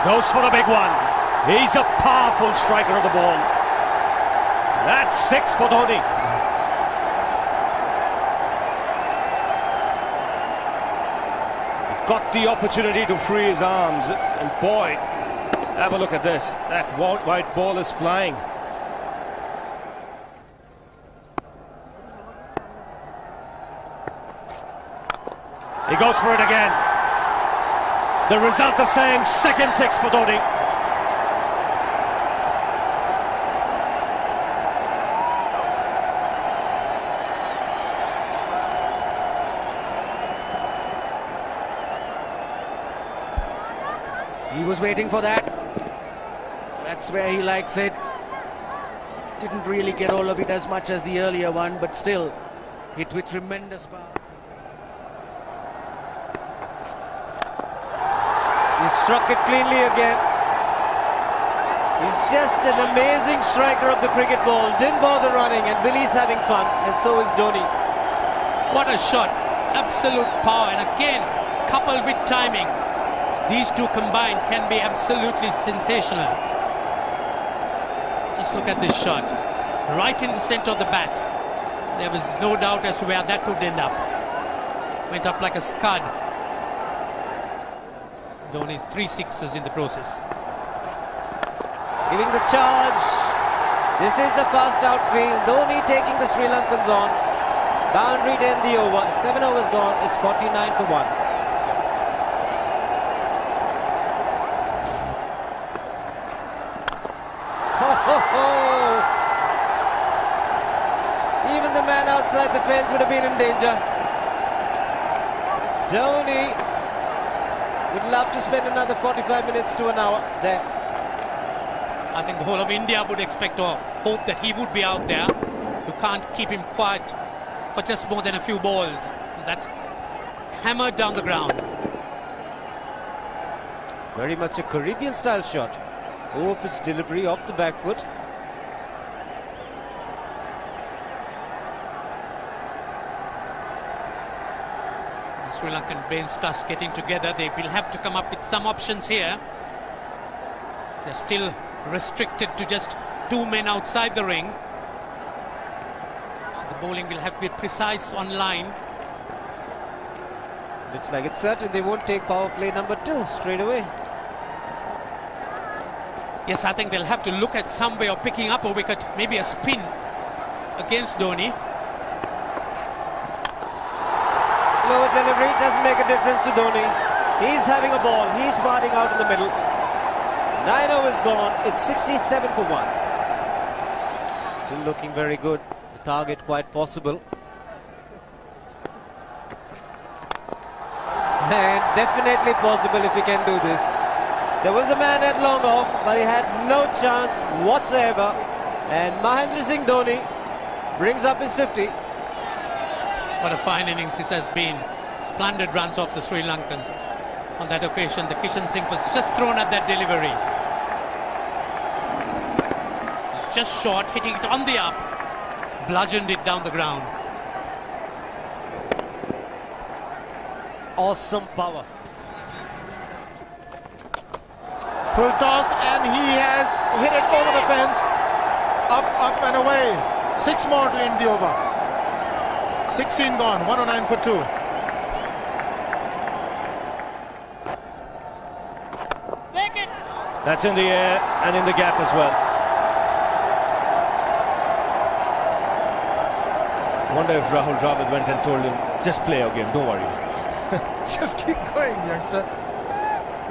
goes for the big one. He's a powerful striker of the ball. That's 6 for Dhoni. Got the opportunity to free his arms, and boy, have a look at this. That white ball is flying. He goes for it again. The result the same, second 6 for Dhoni. He was waiting for that. That's where he likes it. Didn't really get all of it as much as the earlier one, but still hit with tremendous power. He struck it cleanly again. He's just an amazing striker of the cricket ball. Didn't bother running, and Billy's having fun, and so is Dhoni. What a shot. Absolute power, and again, coupled with timing. These two combined can be absolutely sensational. Just look at this shot. Right in the center of the bat. There was no doubt as to where that would end up. Went up like a scud. Dhoni 3 sixes in the process. Giving the charge. This is the fast outfield. Dhoni taking the Sri Lankans on. Boundary to end the over. 7 overs gone. It's 49 for 1. Even the man outside the fence would have been in danger. Dhoni would love to spend another 45 minutes to an hour there. I think the whole of India would expect or hope that he would be out there. You can't keep him quiet for just more than a few balls. That's hammered down the ground. Very much a Caribbean style shot. Over-pitch delivery off the back foot. The Sri Lankan brain starts getting together. They will have to come up with some options here. They're still restricted to just 2 men outside the ring. So the bowling will have to be precise on line. Looks like it's certain they won't take power play number 2 straight away. Yes, I think they'll have to look at some way of picking up a wicket, maybe a spin against Dhoni. Slower delivery doesn't make a difference to Dhoni. He's having a ball, he's parting out in the middle. 9 overs gone, it's 67 for 1. Still looking very good, the target quite possible. And definitely possible if he can do this. There was a man at long off, but he had no chance whatsoever. And Mahendra Singh Dhoni brings up his 50. What a fine innings this has been. Splendid runs off the Sri Lankans. On that occasion, the Kishan Singh was just thrown at that delivery. It's just short, hitting it on the up. Bludgeoned it down the ground. Awesome power. Full toss, and he has hit it over the fence. Up and away. 6 more to end the over. 16 gone, 109 for 2. That's in the air and in the gap as well. I wonder if Rahul Dravid went and told him, just play your game, don't worry. Just keep going, youngster.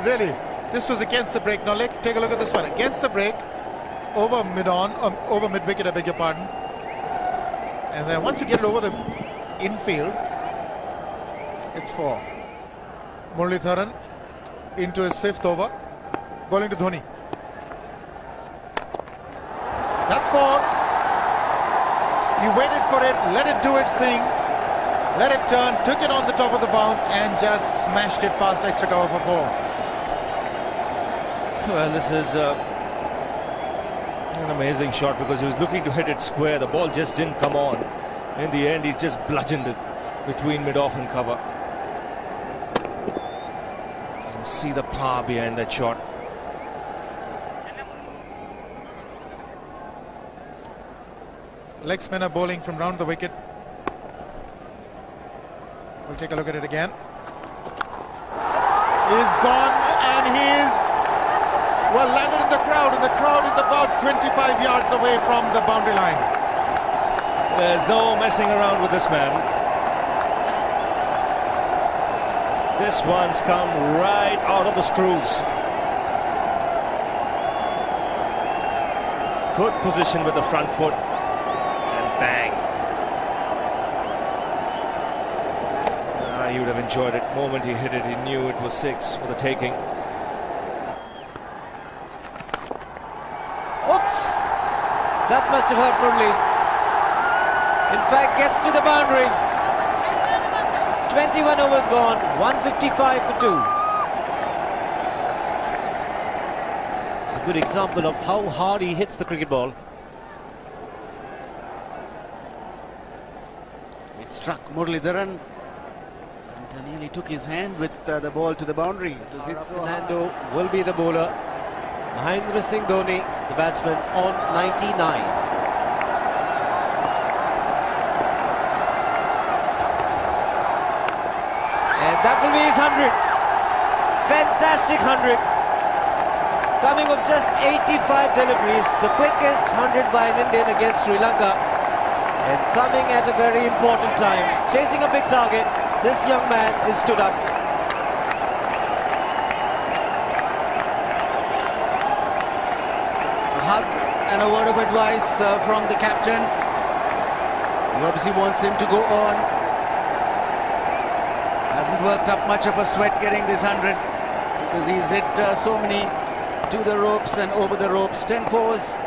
Really, this was against the break. Now take a look at this one. Against the break, over mid-wicket, I beg your pardon. And then once you get it over the infield, it's 4. Muralitharan into his 5th over, bowling to Dhoni. That's 4. He waited for it, let it do its thing, let it turn, took it on the top of the bounce and just smashed it past extra cover for 4. Well, this is an amazing shot because he was looking to hit it square. The ball just didn't come on. In the end, he's just bludgeoned it between mid-off and cover. You can see the power behind that shot. leg spinner bowling from round the wicket. We'll take a look at it again. He's gone and he's well landed in the crowd, and the crowd is about 25 yards away from the boundary line. There's no messing around with this man. This one's come right out of the screws. Good position with the front foot, and bang. He would have enjoyed it. The moment he hit it, he knew it was 6 for the taking. Oops! That must have hurt Murli. In fact, gets to the boundary. 21 overs gone, 155 for 2. It's a good example of how hard he hits the cricket ball. It struck Muralidharan and nearly took his hand with the ball to the boundary. It was hit so hard. Fernando will be the bowler. Mahendra Singh Dhoni, the batsman, on 99. And that will be his 100. Fantastic 100. Coming of just 85 deliveries, the quickest 100 by an Indian against Sri Lanka. And coming at a very important time. Chasing a big target, this young man is stood up. A hug and a word of advice from the captain. He obviously wants him to go on. Hasn't worked up much of a sweat getting this 100 because he's hit so many to the ropes and over the ropes. 10 fours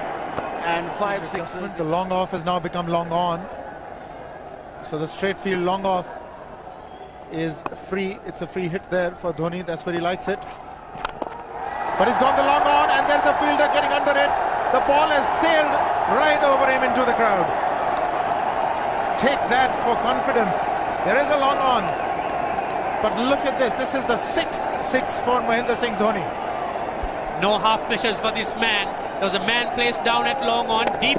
and 5 sixes. The long off has now become long on. So the straight field long off is free. It's a free hit there for Dhoni. That's where he likes it. But he's gone the long on, and there's a fielder getting under it. The ball has sailed right over him into the crowd. Take that for confidence. There is a long on. But look at this. This is the 6th 6 for Mahendra Singh Dhoni. No half measures for this man. There was a man placed down at long on, deep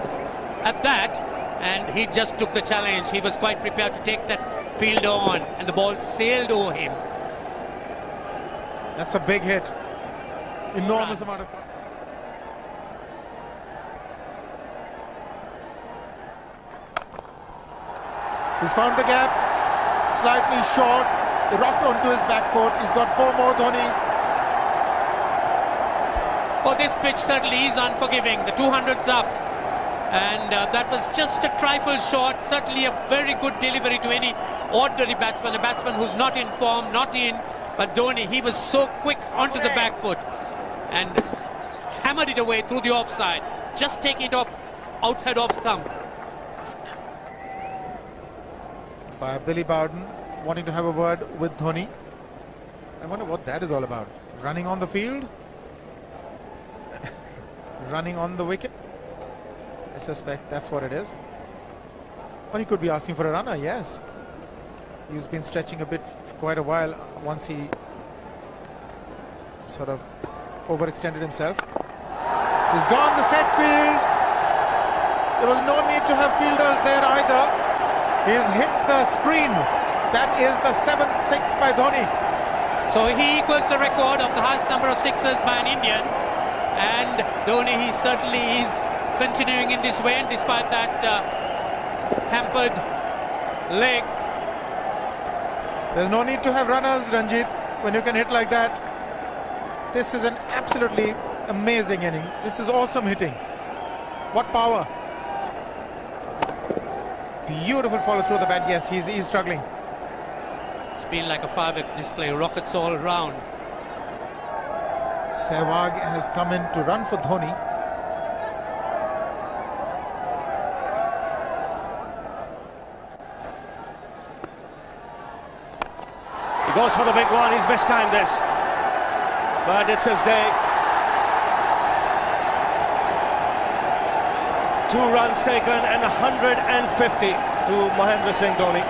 at that, and he just took the challenge. He was quite prepared to take that fielder on, and the ball sailed over him. That's a big hit. Enormous amount of... He's found the gap, slightly short, rocked onto his back foot. He's got 4 more, Dhoni. Oh, this pitch certainly is unforgiving. The 200's up, and that was just a trifle short. Certainly a very good delivery to any ordinary batsman, a batsman who's not in form, not in. But Dhoni, he was so quick onto the back foot and hammered it away through the offside, just taking it off outside off stump. By Billy Bowden wanting to have a word with Dhoni. I wonder what that is all about. Running on the field? Running on the wicket? I suspect that's what it is. Or he could be asking for a runner, yes. He's been stretching a bit for quite a while once he sort of overextended himself. He's gone the straight field. There was no need to have fielders there either. He's hit the screen. That is the 7th 6 by Dhoni. So he equals the record of the highest number of sixes by an Indian. And Dhoni, he certainly is continuing in this way, and despite that hampered leg. There's no need to have runners, Ranjit, when you can hit like that. This is an absolutely amazing inning. This is awesome hitting. What power. Beautiful follow through the bat. Yes, he's struggling. It's been like a 5x display, rockets all around. Sehwag has come in to run for Dhoni. He goes for the big one. He's mistimed this, but it's his day. 2 runs taken and 150 to Mahendra Singh Dhoni.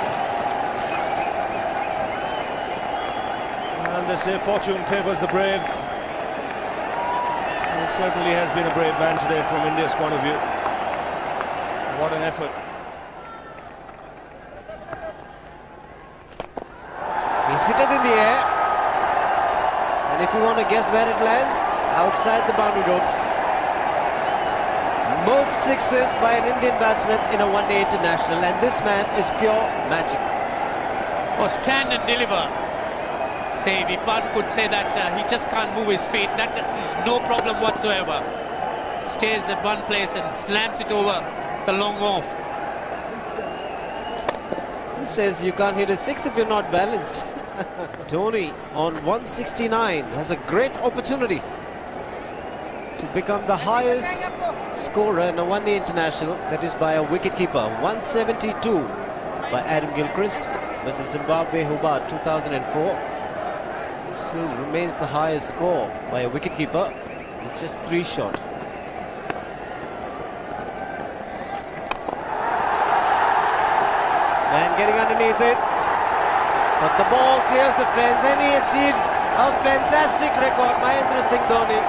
And they say fortune favours the brave. He certainly has been a brave man today from India's point of view. What an effort. He's hit it in the air. And if you want to guess where it lands, outside the boundary ropes. Most sixes by an Indian batsman in a one-day international, and this man is pure magic. Oh, stand and deliver. Say, if one could say that he just can't move his feet, that is no problem whatsoever. Stays at one place and slams it over the long off. Who says you can't hit a six if you're not balanced? Dhoni on 169 has a great opportunity to become the highest scorer in a one-day international, that is by a wicketkeeper. 172 by Adam Gilchrist versus Zimbabwe Hobart 2004. Still remains the highest score by a wicketkeeper. It's just 3 short. Man getting underneath it, but the ball clears the fence and he achieves a fantastic record. Mahendra Singh Dhoni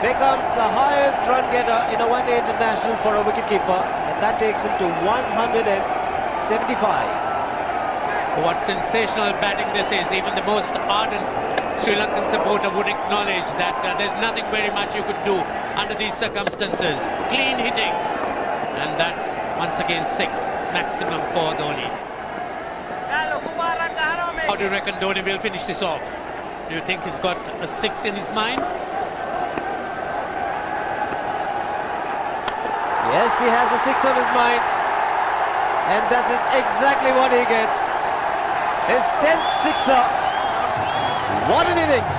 becomes the highest run getter in a one-day international for a wicketkeeper, and that takes him to 175. What sensational batting this is. Even the most ardent Sri Lankan supporter would acknowledge that there's nothing very much you could do under these circumstances. Clean hitting, and that's once again 6 maximum for Dhoni. How do you reckon Dhoni will finish this off? Do you think he's got a 6 in his mind? Yes, he has a 6 on his mind, and that is exactly what he gets. His 10th sixer. What an innings!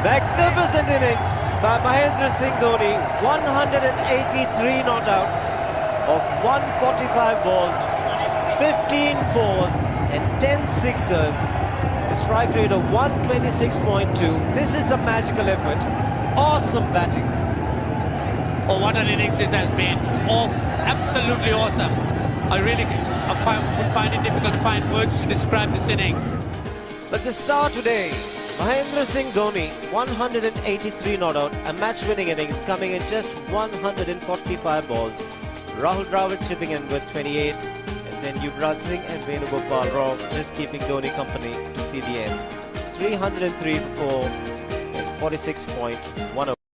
Magnificent innings by Mahendra Singh Dhoni. 183 not out of 145 balls, 15 fours and 10 sixers. A strike rate of 126.2. This is a magical effort. Awesome batting. Oh, what an innings this has been. Oh, absolutely awesome. I really would find it difficult to find words to describe this innings. But the star today, Mahendra Singh Dhoni, 183 not out, a match-winning innings coming in just 145 balls. Rahul Dravid chipping in with 28, and then Yuvraj Singh and Venugopal Rao just keeping Dhoni company to see the end. 303 for 46.10.